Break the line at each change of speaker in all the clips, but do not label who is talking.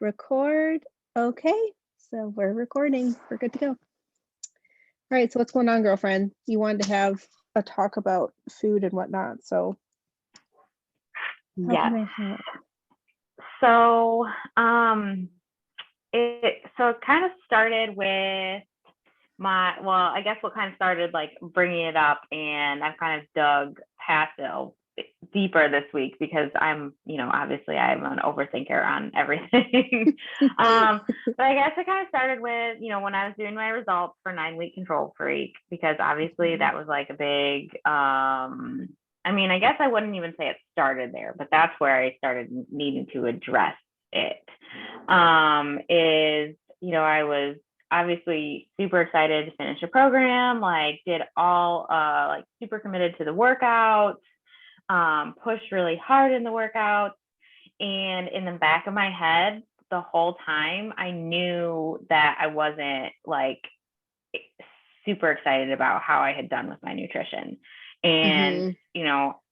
Record. Okay. So we're recording. We're good to go. All right. So what's going on, girlfriend? You wanted to have a talk about food and whatnot. So how can
Yes.
I help?
So, it kind of started with I guess what kind of started like bringing it up, and I've kind of dug past it deeper this week because obviously I'm an overthinker on everything. But I guess it kind of started with, when I was doing my results for 9 week control freak, because obviously that was like a big, I guess I wouldn't even say it started there, but that's where I started needing to address it. I was obviously super excited to finish a program, like did all like super committed to the workouts, pushed really hard in the workouts. And in the back of my head, the whole time, I knew that I wasn't like super excited about how I had done with my nutrition. And,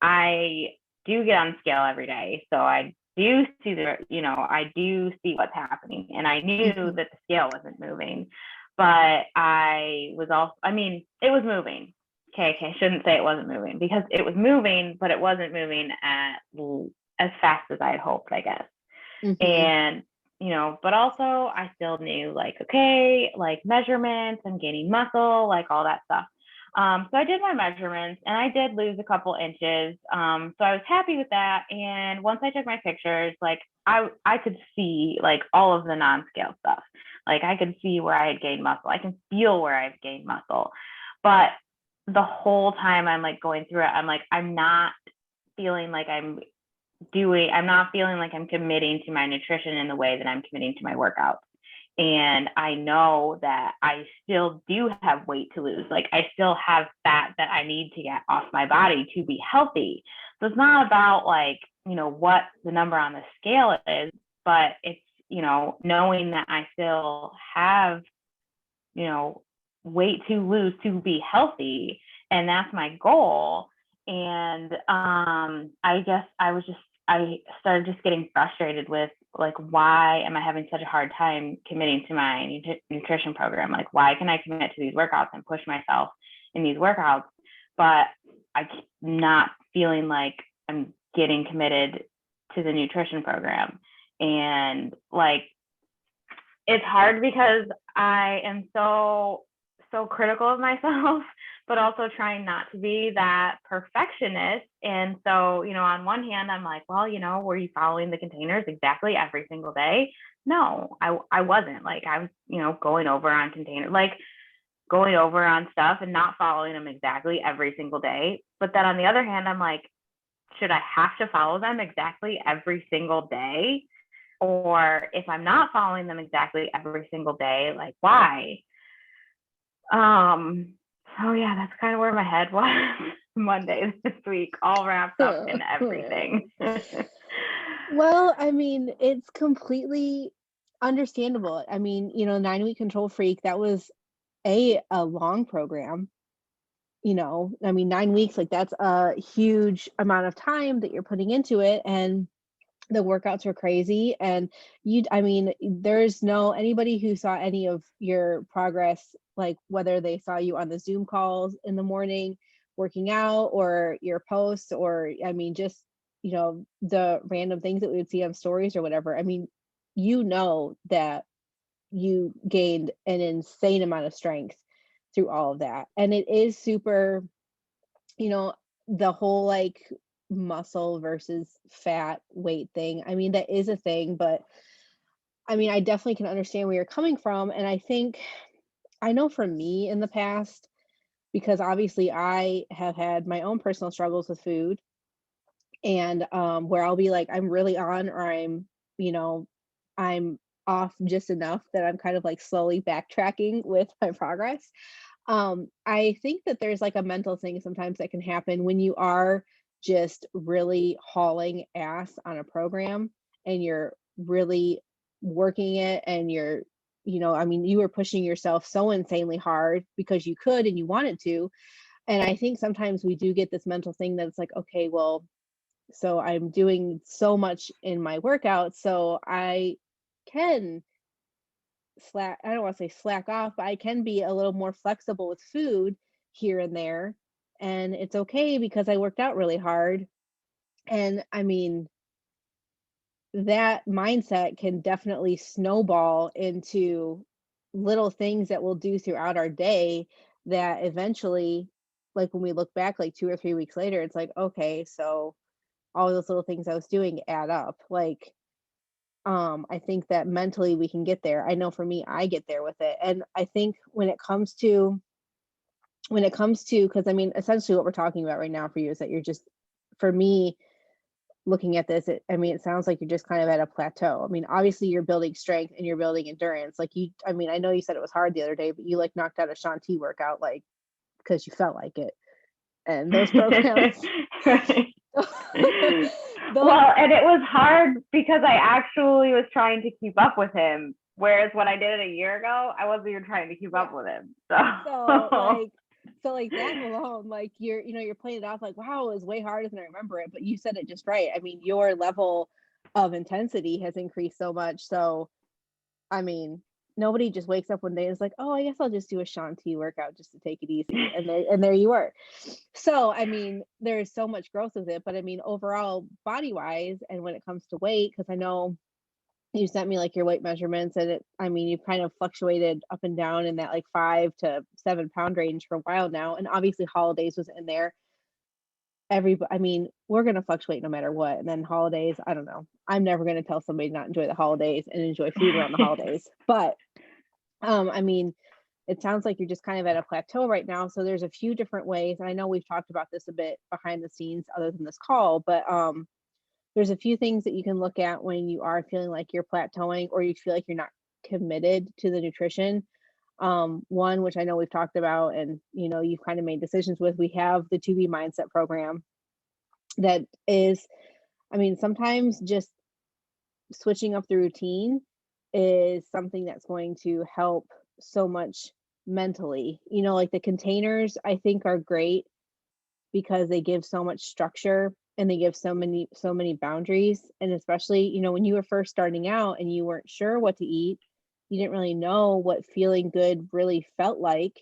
I do get on the scale every day. So I do see I do see what's happening. And I knew that the scale wasn't moving, but I was also, it was moving. Okay. I shouldn't say it wasn't moving, because it was moving, but it wasn't moving as fast as I had hoped, I guess. And but also I still knew, like, okay, like measurements and gaining muscle, like all that stuff. So I did my measurements and I did lose a couple inches. So I was happy with that. And once I took my pictures, like I could see like all of the non-scale stuff. Like I could see where I had gained muscle. I can feel where I've gained muscle. But the whole time I'm like going through it, I'm like, I'm not feeling like I'm not feeling like I'm committing to my nutrition in the way that I'm committing to my workouts. And I know that I still do have weight to lose. Like I still have fat that I need to get off my body to be healthy. So it's not about like, what the number on the scale is, but it's, knowing that I still have, weight to lose to be healthy. And that's my goal. And I guess I started just getting frustrated with, like, why am I having such a hard time committing to my nutrition program? Like, why can I commit to these workouts and push myself in these workouts, but I'm not feeling like I'm getting committed to the nutrition program? And like, it's hard because I am so critical of myself, but also trying not to be that perfectionist. And so, on one hand, I'm like, well, were you following the containers exactly every single day? No, I wasn't. Like I was, going over on containers, like going over on stuff and not following them exactly every single day. But then on the other hand, I'm like, should I have to follow them exactly every single day? Or if I'm not following them exactly every single day, like why? So yeah, that's kind of where my head was Monday this week, all wrapped up in everything.
Well, it's completely understandable. 9 week control freak, that was a long program. 9 weeks, like that's a huge amount of time that you're putting into it. And the workouts were crazy. And there's no anybody who saw any of your progress, like whether they saw you on the Zoom calls in the morning working out, or your posts, or just the random things that we would see on stories or whatever. That you gained an insane amount of strength through all of that. And it is super, the whole like muscle versus fat weight thing. That is a thing, but I definitely can understand where you're coming from. And I know for me in the past, because obviously I have had my own personal struggles with food, and where I'll be like, I'm really on, or I'm off just enough that I'm kind of like slowly backtracking with my progress. I think that there's like a mental thing sometimes that can happen when you are just really hauling ass on a program, and you're really working it, and you were pushing yourself so insanely hard because you could and you wanted to. And I think sometimes we do get this mental thing that's like, okay, well, so I'm doing so much in my workout, so I can I don't want to say slack off, but I can be a little more flexible with food here and there. And it's okay because I worked out really hard. And I mean, that mindset can definitely snowball into little things that we'll do throughout our day that eventually, like when we look back like 2 or 3 weeks later, it's like, okay, so all those little things I was doing add up. Like, I think that mentally we can get there. I know for me, I get there with it. And I think when it comes to because I mean, essentially what we're talking about right now for you is that you're just, for me, looking at this, I mean, it sounds like you're just kind of at a plateau. I mean, obviously you're building strength and you're building endurance. Like I mean, I know you said it was hard the other day, but you like knocked out a Shanti workout, like, because you felt like it. And those programs,
Right.
those,
Well, and it was hard because I actually was trying to keep up with him. Whereas when I did it a year ago, I wasn't even trying to keep
yeah.
up with him.
So
So
like that alone, like you're playing it off like, wow, it was way harder than I remember it. But you said it just right. I mean, your level of intensity has increased so much. So I mean, nobody just wakes up one day and is like, oh, I guess I'll just do a Shanti workout just to take it easy. And there you are. So I mean, there's so much growth with it. But I mean, overall, body wise, and when it comes to weight, because I know you sent me like your weight measurements, and I mean, you've kind of fluctuated up and down in that like 5 to 7 pound range for a while now. And obviously holidays was in there. I mean, we're going to fluctuate no matter what. And then holidays, I don't know. I'm never going to tell somebody not enjoy the holidays and enjoy food around the holidays. But I mean, it sounds like you're just kind of at a plateau right now. So there's a few different ways. And I know we've talked about this a bit behind the scenes other than this call, but there's a few things that you can look at when you are feeling like you're plateauing or you feel like you're not committed to the nutrition. One, which I know we've talked about and you've kind of made decisions with, we have the 2B mindset program that is, I mean, sometimes just switching up the routine is something that's going to help so much mentally. Like the containers, I think are great because they give so much structure and they give so many boundaries. And especially, when you were first starting out and you weren't sure what to eat, you didn't really know what feeling good really felt like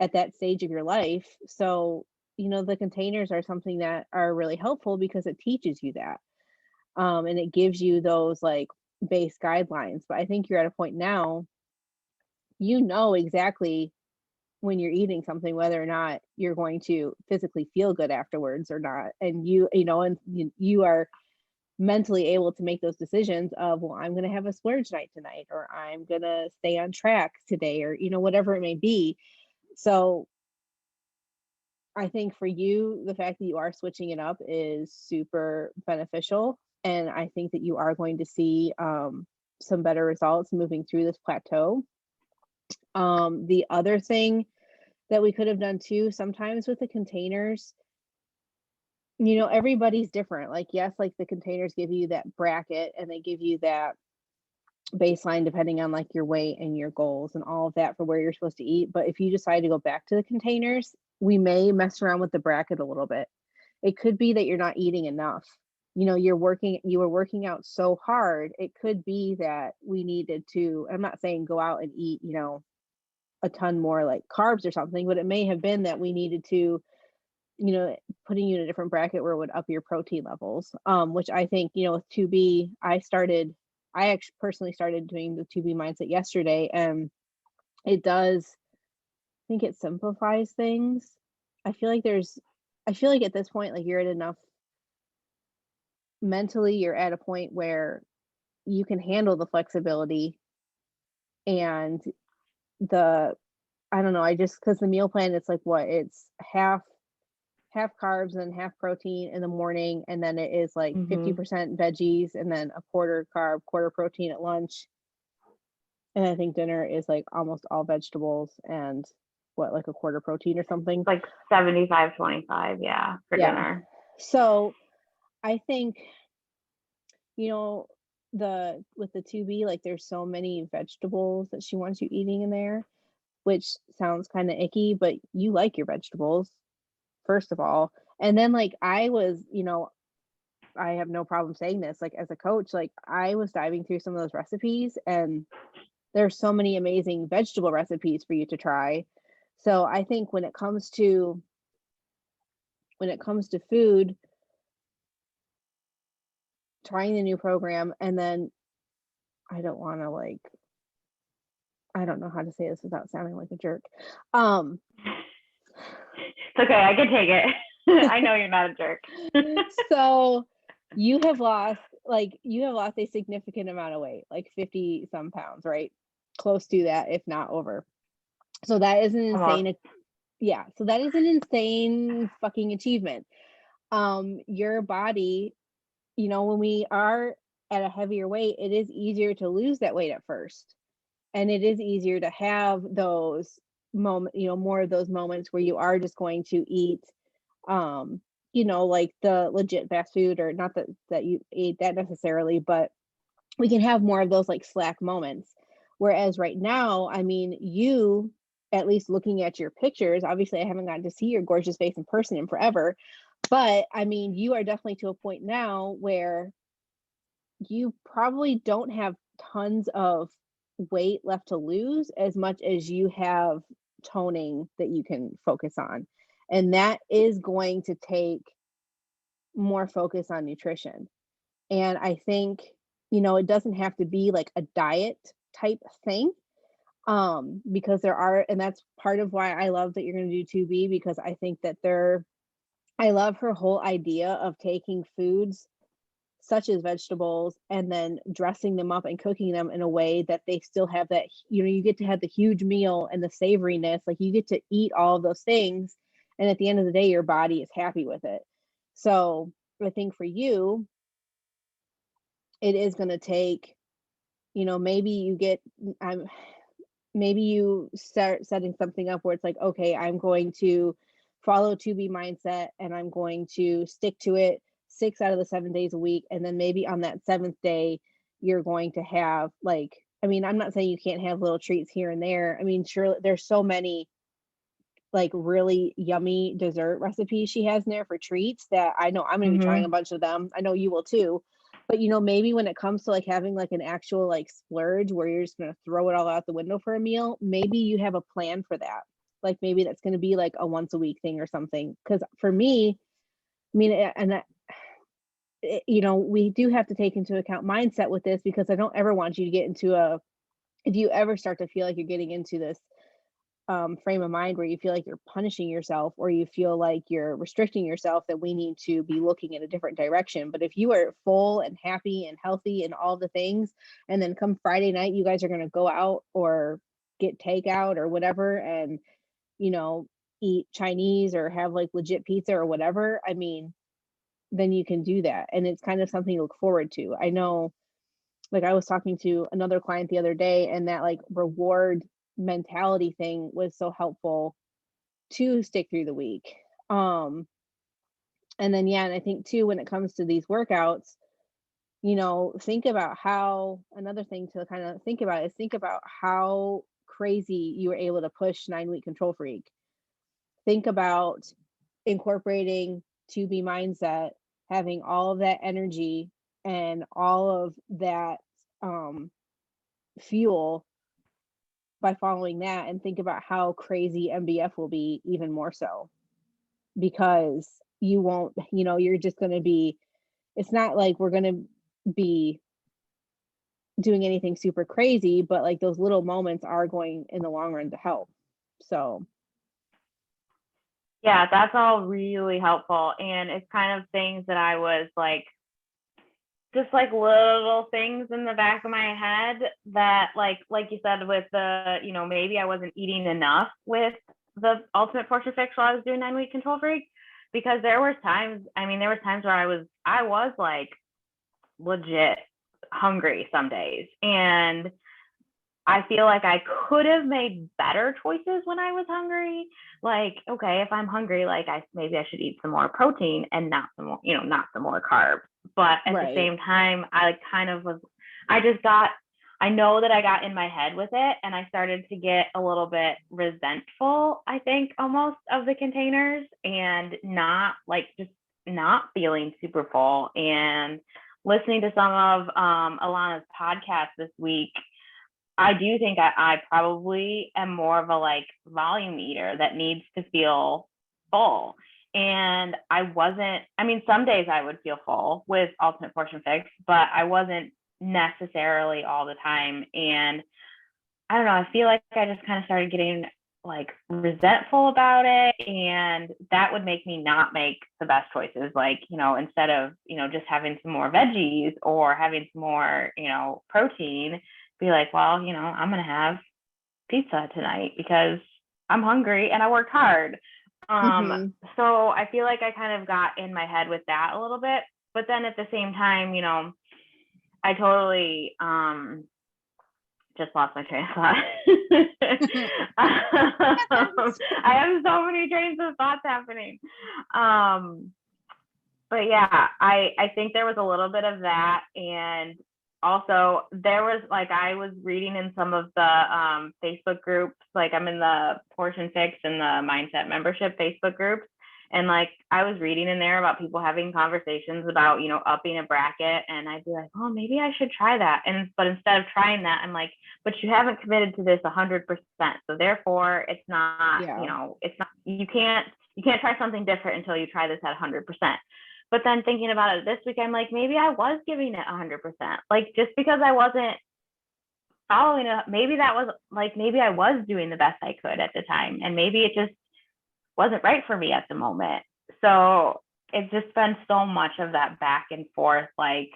at that stage of your life. So, the containers are something that are really helpful because it teaches you that. And it gives you those like base guidelines. But I think you're at a point now, exactly when you're eating something, whether or not you're going to physically feel good afterwards or not. And you are mentally able to make those decisions of, well, I'm going to have a splurge night tonight, or I'm going to stay on track today, or, whatever it may be. So I think for you, the fact that you are switching it up is super beneficial. And I think that you are going to see some better results moving through this plateau. The other thing that we could have done too, sometimes with the containers, everybody's different. Like, yes, like the containers give you that bracket and they give you that baseline depending on like your weight and your goals and all of that for where you're supposed to eat. But if you decide to go back to the containers, we may mess around with the bracket a little bit. It could be that you're not eating enough. You were working out so hard. It could be that we needed to, I'm not saying go out and eat, a ton more like carbs or something, but it may have been that we needed to, putting you in a different bracket where it would up your protein levels. Which I think, with 2B, I actually personally started doing the 2B mindset yesterday, and it does, I think it simplifies things. I feel like at this point, like you're at enough mentally, you're at a point where you can handle the flexibility and the, I don't know, I just, because the meal plan, it's like what, it's half carbs and half protein in the morning, and then it is like
Mhm.
50% veggies and then a quarter carb, quarter protein at lunch. And I think dinner is like almost all vegetables and what, like a quarter protein or something.
Like 75-25, yeah, for
Yeah.
dinner.
So I think, you know, the with the 2B, like there's so many vegetables that she wants you eating in there, which sounds kind of icky, but you like your vegetables, first of all. And then like I was, I have no problem saying this, like, as a coach, like, I was diving through some of those recipes, and there's so many amazing vegetable recipes for you to try. So I think when it comes to food, trying the new program, and then I don't wanna, like, I don't know how to say this without sounding like a jerk. Um,
It's okay, I can take it. I know you're not a jerk.
so you have lost a significant amount of weight, like 50 some pounds, right? Close to that, if not over. So that is an
Almost.
insane, yeah, so that is an insane fucking achievement. Your body, when we are at a heavier weight, it is easier to lose that weight at first. And it is easier to have those more of those moments where you are just going to eat, um, like the legit fast food, or not that you ate that necessarily, but we can have more of those like slack moments. Whereas right now, I mean, you, at least looking at your pictures, obviously I haven't gotten to see your gorgeous face in person in forever, but I mean, you are definitely to a point now where you probably don't have tons of weight left to lose as much as you have toning that you can focus on. And that is going to take more focus on nutrition. And I think, it doesn't have to be like a diet type thing. Because and that's part of why I love that you're going to do 2B, because I think that I love her whole idea of taking foods such as vegetables and then dressing them up and cooking them in a way that they still have that, you get to have the huge meal and the savoriness, like you get to eat all of those things, and at the end of the day your body is happy with it. So I think for you, it is going to take, maybe you get, I'm maybe you start setting something up where it's like, okay, I'm going to follow 2B mindset and I'm going to stick to it 6 out of the 7 days a week. And then maybe on that seventh day, you're going to have like, I mean, I'm not saying you can't have little treats here and there. I mean, sure, there's so many like really yummy dessert recipes she has in there for treats that I know I'm going to be trying a
Mhm.
bunch of them. I know you will too. But maybe when it comes to like having like an actual like splurge where you're just going to throw it all out the window for a meal, maybe you have a plan for that. Like maybe that's going to be like a once a week thing or something. Cuz for me, I mean, we do have to take into account mindset with this, because I don't ever want you to get into if you ever start to feel like you're getting into this frame of mind where you feel like you're punishing yourself or you feel like you're restricting yourself, that we need to be looking in a different direction. But if you are full and happy and healthy and all the things, and then come Friday night, you guys are going to go out or get takeout or whatever, and, you know, eat Chinese or have like legit pizza or whatever, I mean, then you can do that. And it's kind of something to look forward to. I know, like I was talking to another client the other day, and that like reward mentality thing was so helpful to stick through the week. Um, and then yeah, and I think too when it comes to these workouts, think about how another thing to kind of think about how crazy you were able to push 9 week control freak. Think about incorporating 2B mindset, having all of that energy and all of that um fuel by following that, and think about how crazy MBF will be even more so, because you won't, you're just going to be, it's not like we're going to be doing anything super crazy, but like those little moments are going in the long run to help. So,
Yeah, that's all really helpful. And it's kind of things that I was like, just like little things in the back of my head that like you said with the, maybe I wasn't eating enough with the ultimate portion fix while I was doing 9 week control freak, because there was times, where I was like legit hungry some days, and I feel like I could have made better choices when I was hungry. Like, okay, if I'm hungry, like maybe I should eat some more protein and not some more, not some more carbs. But at the
right.
same time, I kind of was, I know that I got in my head with it, and I started to get a little bit resentful, I think, almost of the containers, and not like just not feeling super full. And listening to some of Alana's podcast this week, I do think I probably am more of a like volume eater that needs to feel full. And I wasn't, I mean, some days I would feel full with Ultimate Portion Fix, but I wasn't necessarily all the time. And I don't know, I feel like I just kind of started getting like resentful about it. And that would make me not make the best choices. Like, instead of, just having some more veggies or having some more, protein, be like, well, I'm going to have pizza tonight because I'm hungry and I worked hard.
Mhm.
So I feel like I kind of got in my head with that a little bit. But then at the same time, I totally just lost my train of thought. I have so many trains of thoughts happening. But yeah, I think there was a little bit of that. And also there was like, I was reading in some of the Facebook groups, like I'm in the Portion Fix and the Mindset Membership Facebook groups. And like, I was reading in there about people having conversations about, upping a bracket. And I'd be like, oh, maybe I should try that. But instead of trying that, I'm like, but you haven't committed to this 100%. So therefore it's not,
Yeah.
it's not, you can't try something different until you try this at 100%. But then thinking about it this week, I'm like, maybe I was giving it 100%. Like, just because I wasn't following it, maybe that was like, maybe I was doing the best I could at the time. And maybe it just wasn't right for me at the moment. So it's just been so much of that back and forth. Like,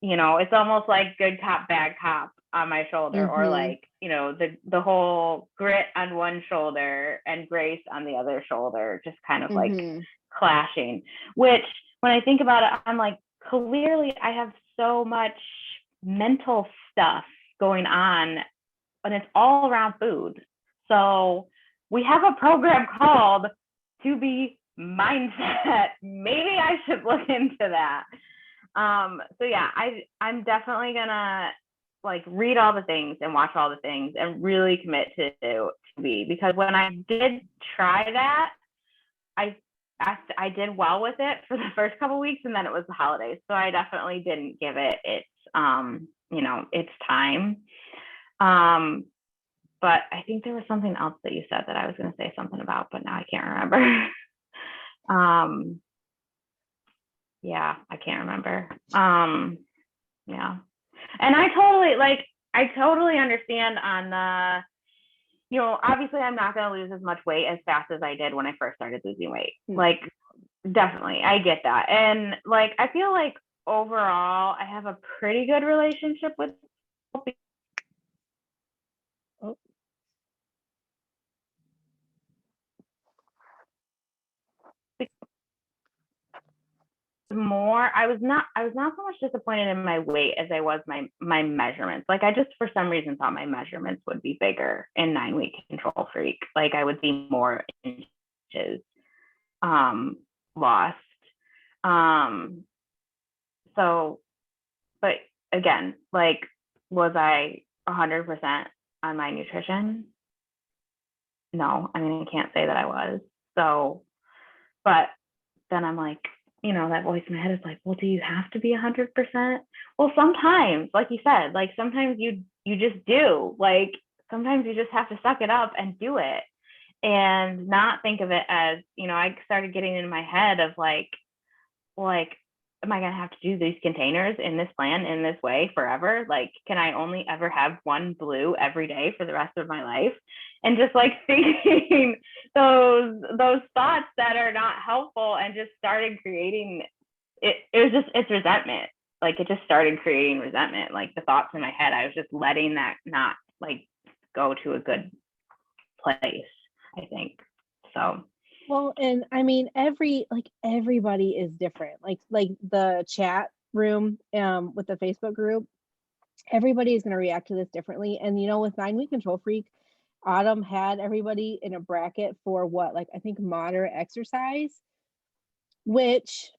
it's almost like good cop, bad cop on my shoulder, or
Mhm.
like, the whole grit on one shoulder and grace on the other shoulder, just kind of like
Mhm.
clashing. Which, when I think about it, I'm like, clearly I have so much mental stuff going on, and it's all around food. So we have a program called To Be Mindset. Maybe I should look into that. So yeah, I'm definitely gonna like read all the things and watch all the things and really commit to be, because when I did try that, I I did well with it for the first couple of weeks, and then it was the holidays, so I definitely didn't give it its time. Um, but I think there was something else that you said that I was going to say something about, but now I can't remember. um, yeah, I can't remember. Yeah, and I totally understand on the, obviously I'm not going to lose as much weight as fast as I did when I first started losing weight.
Mm.
Like, definitely, I get that. And like, I feel like overall I have a pretty good relationship with
Oh.
more. I was not so much disappointed in my weight as I was my measurements. Like, I just for some reason thought my measurements would be bigger in 9-week Control Freak. Like, I would see more inches lost. Um so, but again, like, was I 100% on my nutrition? No, I mean, I can't say that I was. So, but then I'm like, that voice in my head is like, well, do you have to be 100%? Well, sometimes, like you said, like sometimes you just do. Like, sometimes you just have to suck it up and do it, and not think of it as, I started getting in my head of like, am I going to have to do these containers in this plan in this way forever? Like, can I only ever have one blue every day for the rest of my life? And just like thinking those thoughts that are not helpful, and just started creating it. It was just, it's resentment. Like, it just started creating resentment. Like, the thoughts in my head, I was just letting that not like go to a good place, I think. So
Well, and I mean, everybody is different. Like the chat room, with the Facebook group, everybody is gonna react to this differently. And, with 9-week Control Freak, Autumn had everybody in a bracket for what, like, I think moderate exercise, which,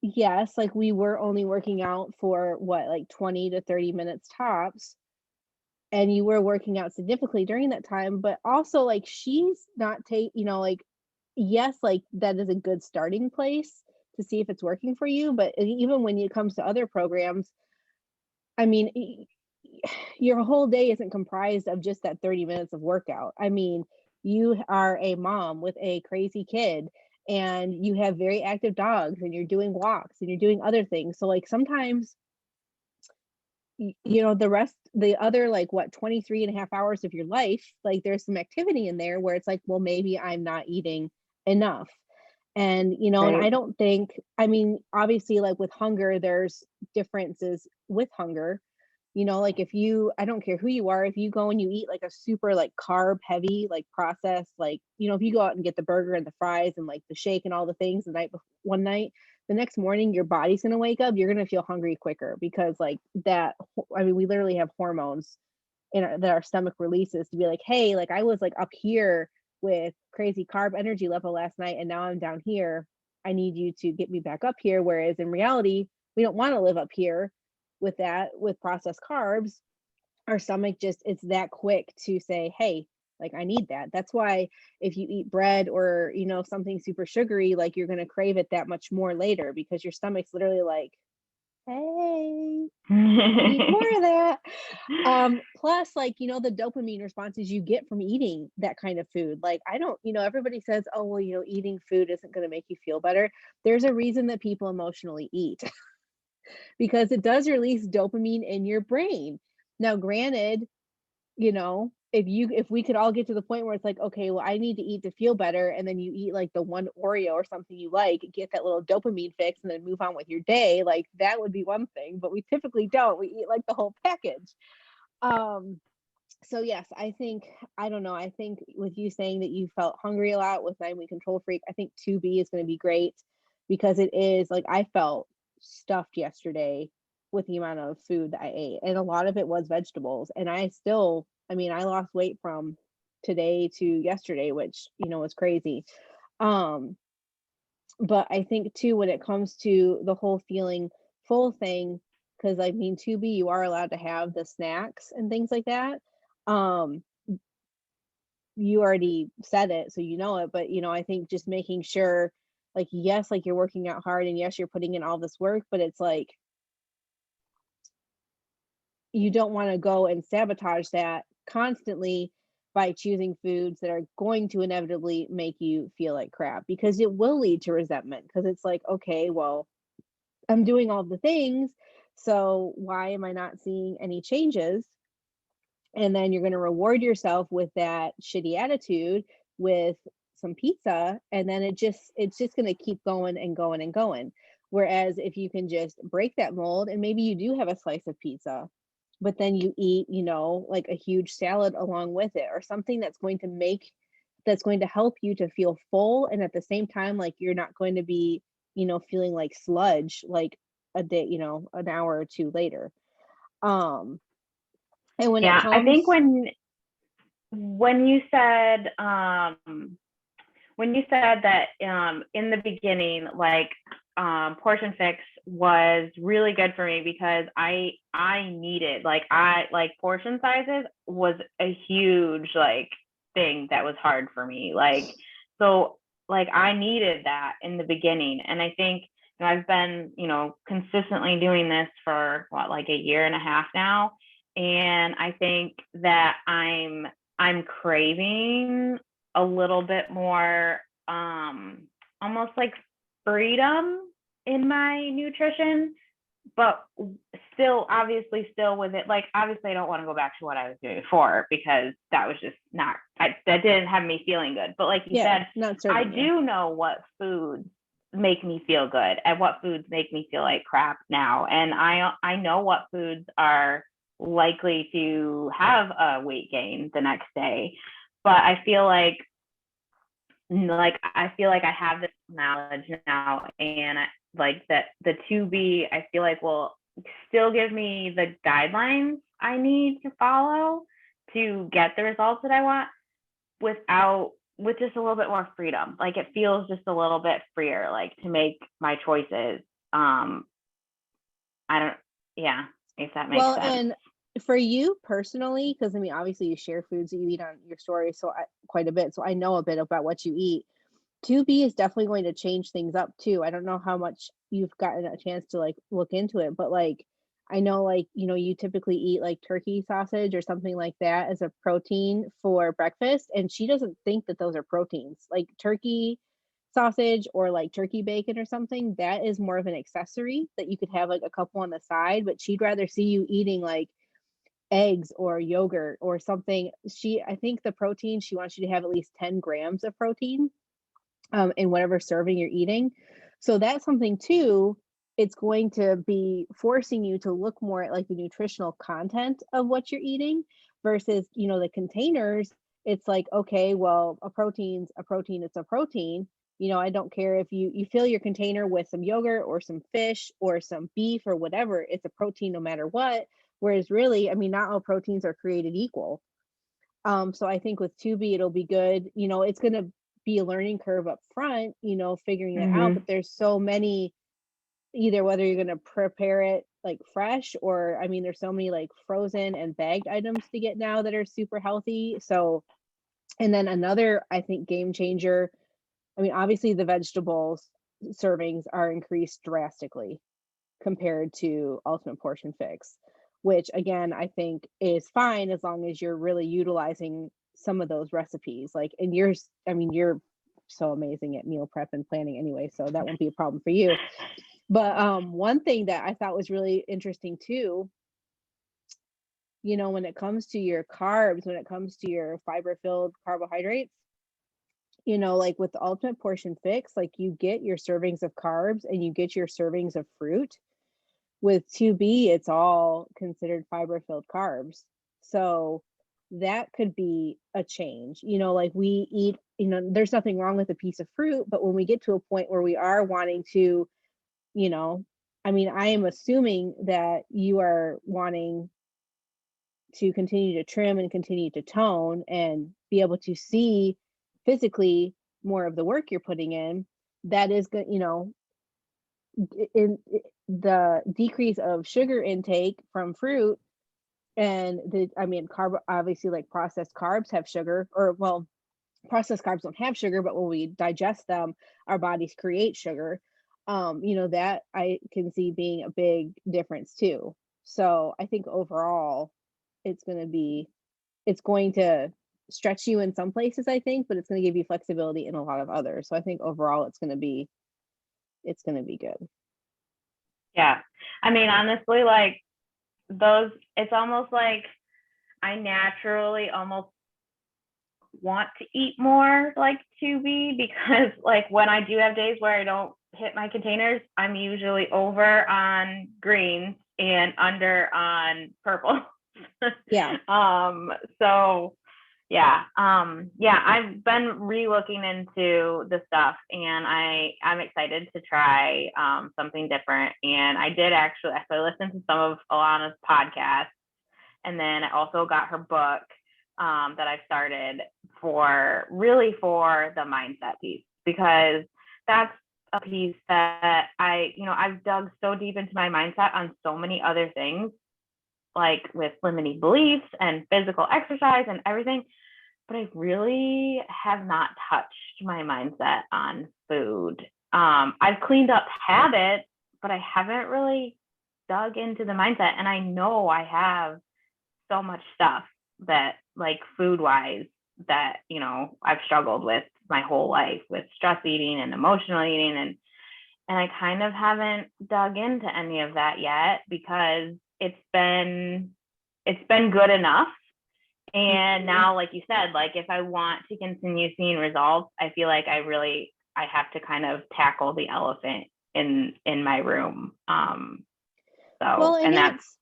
yes, like, we were only working out for what, like, 20 to 30 minutes tops, and you were working out significantly during that time, but also, like, she's not like, yes, like, that is a good starting place, to see if it's working for you. But even when it comes to other programs, I mean, your whole day isn't comprised of just that 30 minutes of workout. I mean, you are a mom with a crazy kid and you have very active dogs and you're doing walks and you're doing other things. So like sometimes the other like what 23 and a half hours of your life, like there's some activity in there where it's like, well, maybe I'm not eating enough. And and I
Right.
don't think, I mean, obviously like with hunger there's differences with hunger. Like if you, I don't care who you are, if you go and you eat like a super like carb heavy like processed, like if you go out and get the burger and the fries and like the shake and all the things the night one night, the next morning your body's going to wake up, you're going to feel hungry quicker because like that, I mean, we literally have hormones that our stomach releases to be like, hey, like I was like up here with crazy carb energy level last night and now I'm down here. I need you to get me back up here. Whereas in reality, we don't want to live up here with that, with processed carbs. Our stomach just, it's that quick to say, hey, like I need that. That's why if you eat bread or, something super sugary, like you're going to crave it that much more later because your stomach's literally like, hey, I need more of that. Plus, like, the dopamine responses you get from eating that kind of food. Like, I don't, everybody says, oh, well, eating food isn't going to make you feel better. There's a reason that people emotionally eat because it does release dopamine in your brain. Now, granted, if we could all get to the point where it's like, okay, well, I need to eat to feel better, and then you eat like the one Oreo or something you like, get that little dopamine fix, and then move on with your day, like that would be one thing. But we typically don't. We eat like the whole package. Um, so yes, I think, I don't know. I think with you saying that you felt hungry a lot with 9 Week Control Freak, I think 2B is going to be great because it is like I felt stuffed yesterday with the amount of food that I ate, and a lot of it was vegetables. And I still, I mean, I lost weight from today to yesterday, which was crazy. Um, but I think too, when it comes to the whole feeling full thing, because I mean, 2B, you are allowed to have the snacks and things like that. Um, you already said it, so you know it, but I think just making sure, like, yes, like you're working out hard and yes, you're putting in all this work, but it's like you don't want to go and sabotage that constantly by choosing foods that are going to inevitably make you feel like crap because it will lead to resentment because it's like, okay, well, I'm doing all the things, so why am I not seeing any changes? And then you're going to reward yourself with that shitty attitude with some pizza, and then it's just going to keep going and going and going. Whereas if you can just break that mold and maybe you do have a slice of pizza, but then you eat, like a huge salad along with it or something that's going to help you to feel full, and at the same time like you're not going to be, feeling like sludge like a day, an hour or two later. Um and when it
Yeah, I think
comes
when you said that in the beginning, like portion fix was really good for me because I needed, like, I like portion sizes was a huge like thing that was hard for me, like, so like I needed that in the beginning. And I think I've been consistently doing this for what, like a year and a half now, and I think that I'm craving a little bit more almost like freedom in my nutrition, but still with it, like obviously I don't want to go back to what I was doing before because that was just not, that didn't have me feeling good. But like you
yeah,
said,
not
I
serving you.
do know what foods make me feel good and what foods make me feel like crap now, and I know what foods are likely to have a weight gain the next day. But I feel like I have this knowledge now, and like that the 2B I feel like will still give me the guidelines I need to follow to get the results that I want with just a little bit more freedom. Like it feels just a little bit freer, like to make my choices. I don't, yeah, if that makes
Well,
sense.
and for you personally, because I mean, obviously you share foods that you eat on your story, so quite a bit. So I know a bit about what you eat. 2B is definitely going to change things up too. I don't know how much you've gotten a chance to like look into it, but like I know like, you typically eat like turkey sausage or something like that as a protein for breakfast, and she doesn't think that those are proteins. Like turkey sausage or like turkey bacon or something, that is more of an accessory that you could have like a couple on the side, but she'd rather see you eating like eggs or yogurt or something. I think the protein, she wants you to have at least 10 grams of protein in whatever serving you're eating. So that's something too. It's going to be forcing you to look more at like the nutritional content of what you're eating versus, the containers. It's like, okay, well, a protein's a protein, it's a protein. I don't care if you fill your container with some yogurt or some fish or some beef or whatever, it's a protein no matter what. Whereas really, I mean, not all proteins are created equal. So I think with 2B, it'll be good. It's going to be a learning curve up front, figuring that out.
Mhm.
But there's so many, either whether you're going to prepare it like fresh or, I mean, there's so many like frozen and bagged items to get now that are super healthy. So, and then another, I think, game changer. I mean, obviously the vegetables servings are increased drastically compared to Ultimate Portion Fix, which again, I think is fine as long as you're really utilizing some of those recipes. Like, and I mean, you're so amazing at meal prep and planning anyway, so that won't be a problem for you. But one thing that I thought was really interesting too, when it comes to your carbs, when it comes to your fiber filled carbohydrates, like with the Ultimate Portion Fix, like you get your servings of carbs and you get your servings of fruit. With 2B, it's all considered fiber-filled carbs. So that could be a change. Like we eat, there's nothing wrong with a piece of fruit, but when we get to a point where we are wanting to, you know, I mean, I am assuming that you are wanting to continue to trim and continue to tone and be able to see physically more of the work you're putting in. That is good, in the decrease of sugar intake from fruit and I mean, carb, obviously, like processed carbs have sugar, or well, processed carbs don't have sugar, but when we digest them, our bodies create sugar. That I can see being a big difference too. So I think overall, it's going to be, it's going to stretch you in some places, I think, but it's going to give you flexibility in a lot of others. So I think overall, it's going to be good.
Yeah. I mean, honestly, like it's almost like I naturally almost want to eat more like 2B because like when I do have days where I don't hit my containers, I'm usually over on greens and under on purple.
Yeah.
So yeah, I've been re-looking into the stuff and I'm excited to try something different. And I did actually, so I listened to some of Alana's podcasts, and then I also got her book that I've started for the mindset piece, because that's a piece that I've dug so deep into my mindset on so many other things, like with limiting beliefs and physical exercise and everything. But I really have not touched my mindset on food. I've cleaned up habits, but I haven't really dug into the mindset. And I know I have so much stuff that, like food wise, that, I've struggled with my whole life, with stress eating and emotional eating. And I kind of haven't dug into any of that yet because it's been good enough. And now, like you said, like if I want to continue seeing results, I feel like I have to kind of tackle the elephant in my room.
Well, and
And that's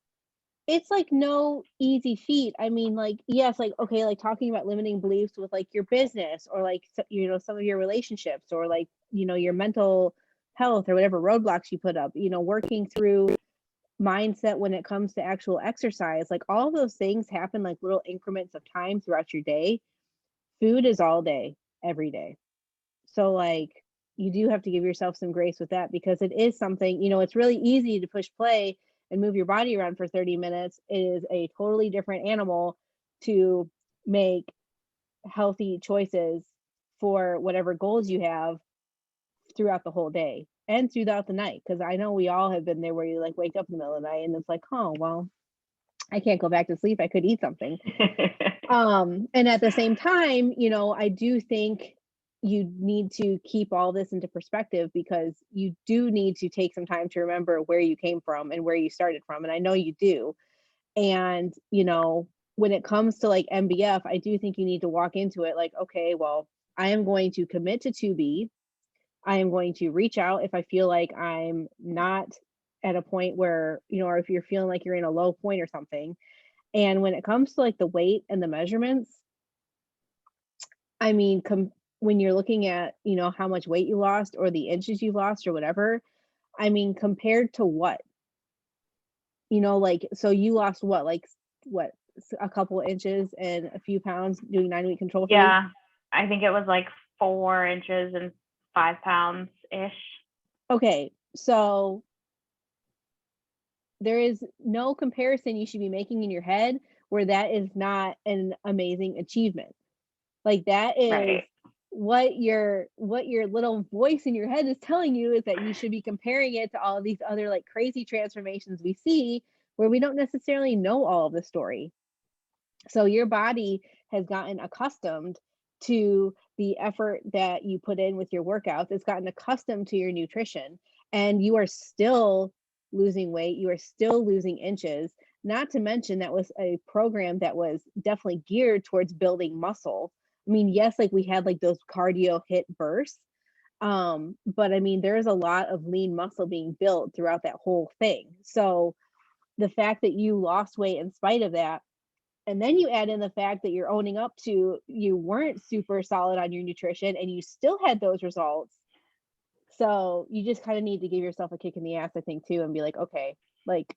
it's like no easy feat. I mean, like, yes, like, okay, like talking about limiting beliefs with like your business or like, some of your relationships or like, your mental health or whatever roadblocks you put up, working through mindset when it comes to actual exercise, like all those things happen like little increments of time throughout your day. Food is all day, every day. So like you do have to give yourself some grace with that because it is something, it's really easy to push play and move your body around for 30 minutes. It is a totally different animal to make healthy choices for whatever goals you have throughout the whole day and throughout the night. Because I know we all have been there where you like wake up in the middle of the night and it's like, oh, well, I can't go back to sleep. I could eat something. And at the same time, I do think you need to keep all this into perspective because you do need to take some time to remember where you came from and where you started from. And I know you do. And, when it comes to like MBF, I do think you need to walk into it like, okay, well, I am going to commit to 2B. I am going to reach out if I feel like I'm not at a point where, or if you're feeling like you're in a low point or something. And when it comes to like the weight and the measurements, I mean, when you're looking at, how much weight you lost or the inches you lost or whatever, I mean, compared to what? Like, so you lost what, like what, a couple inches and a few pounds doing 9-week control freak?
Yeah, I think it was like 4 inches and 5 pounds ish.
Okay, so there is no comparison you should be making in your head where that is not an amazing achievement. Like that is
Right.
what your little voice in your head is telling you is that you should be comparing it to all of these other like crazy transformations we see where we don't necessarily know all of the story. So your body has gotten accustomed to the effort that you put in with your workouts. It's gotten accustomed to your nutrition, and you are still losing weight. You are still losing inches. Not to mention that was a program that was definitely geared towards building muscle. I mean, yes, like we had like those cardio hit bursts. But I mean, there's a lot of lean muscle being built throughout that whole thing. So the fact that you lost weight in spite of that, and then you add in the fact that you're owning up to you weren't super solid on your nutrition and you still had those results. So you just kind of need to give yourself a kick in the ass, I think, too, and be like, okay, like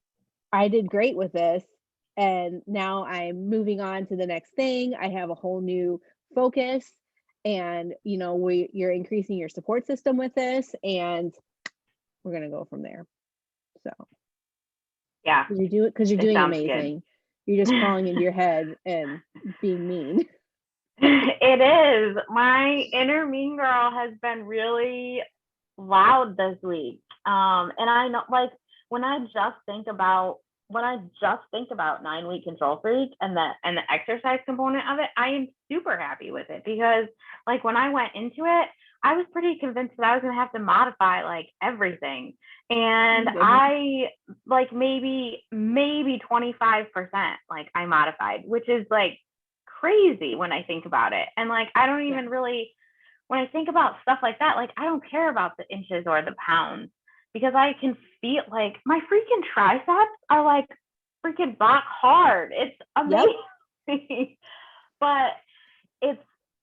I did great with this. And now I'm moving on to the next thing. I have a whole new focus. And you're increasing your support system with this, and we're gonna go from there. So
Yeah,
because you're
it
doing
sounds good.
amazing. You're just crawling into your head and being mean.
It is. My inner mean girl has been really loud this week. And I know, like, when I just think about 9-week control freak and the exercise component of it, I am super happy with it because like when I went into it, I was pretty convinced that I was gonna have to modify like everything. And I like maybe 25% like I modified, which is like crazy when I think about it. And like I don't even really, when I think about stuff like that, like I don't care about the inches or the pounds because I can feel like my freaking triceps are like freaking rock hard. It's amazing. Yep. But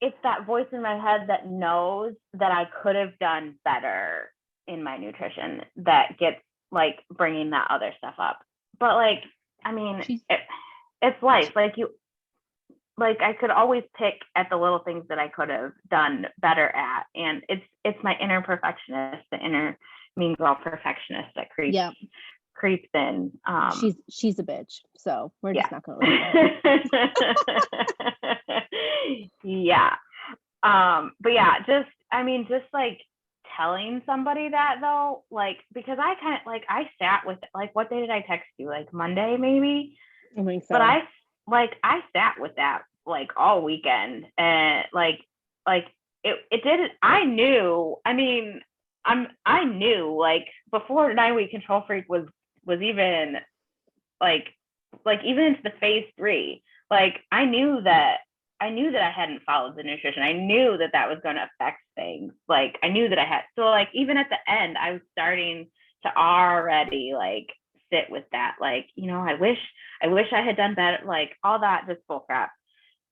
it's that voice in my head that knows that I could have done better in my nutrition that gets like bringing that other stuff up. But like, I mean, it's life. Like I could always pick at the little things that I could have done better at. And it's my inner perfectionist, the inner mean girl perfectionist that creeps in.
She's a bitch. So we're just not gonna let
it. Yeah. But yeah, just like telling somebody that though, like because I kind of like I sat with like what day did I text you? Like Monday maybe?
I think so.
But I sat with that like all weekend and like it did. I knew like before 9-week control freak was even like even into the phase 3, like I knew that I hadn't followed the nutrition. I knew that was going to affect things. Like I knew that I had, so like even at the end I was starting to already like sit with that, like, I wish I had done better, like all that just bull crap.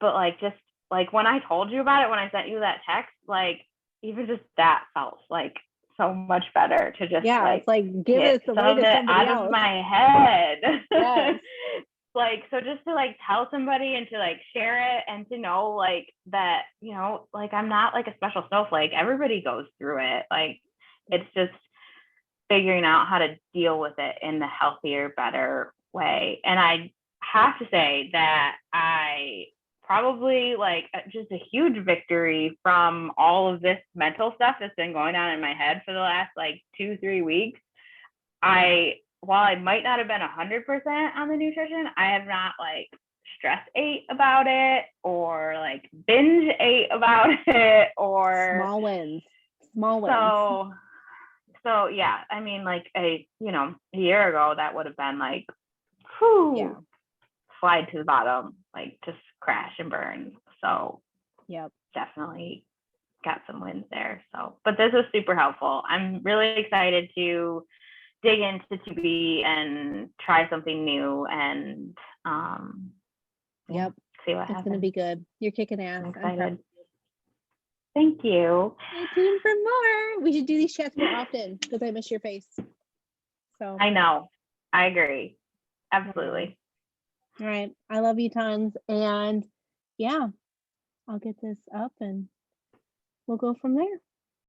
But like just like when I told you about it, when I sent you that text, like even just that felt like so much better to just
it's like give it away to somebody
out
else.
of my head.
Yes.
Like so just to like tell somebody and to like share it and to know like that, like I'm not like a special snowflake. Everybody goes through it. Like it's just figuring out how to deal with it in the healthier, better way. And I have to say that I probably like just a huge victory from all of this mental stuff that's been going on in my head for the last like 2-3 weeks. While I might not have been 100% on the nutrition, I have not like stress ate about it or like binge ate about it or
Small wins. Small wins.
so yeah, I mean, like a year ago that would have been like, whew,
Yeah.
slide to the bottom, like just crash and burn. So
Yep.
definitely got some wins there. So, but this was super helpful. I'm really excited to dig into 2B and try something new and
Yep.
see what
It's
happens.
gonna be good. You're kicking ass.
I'm
I'm proud.
excited. Thank you.
Stay tuned for more. We should do these chats more often because I miss your face. So
I know. I agree. Absolutely.
All right. I love you tons. And yeah, I'll get this up and we'll go from there.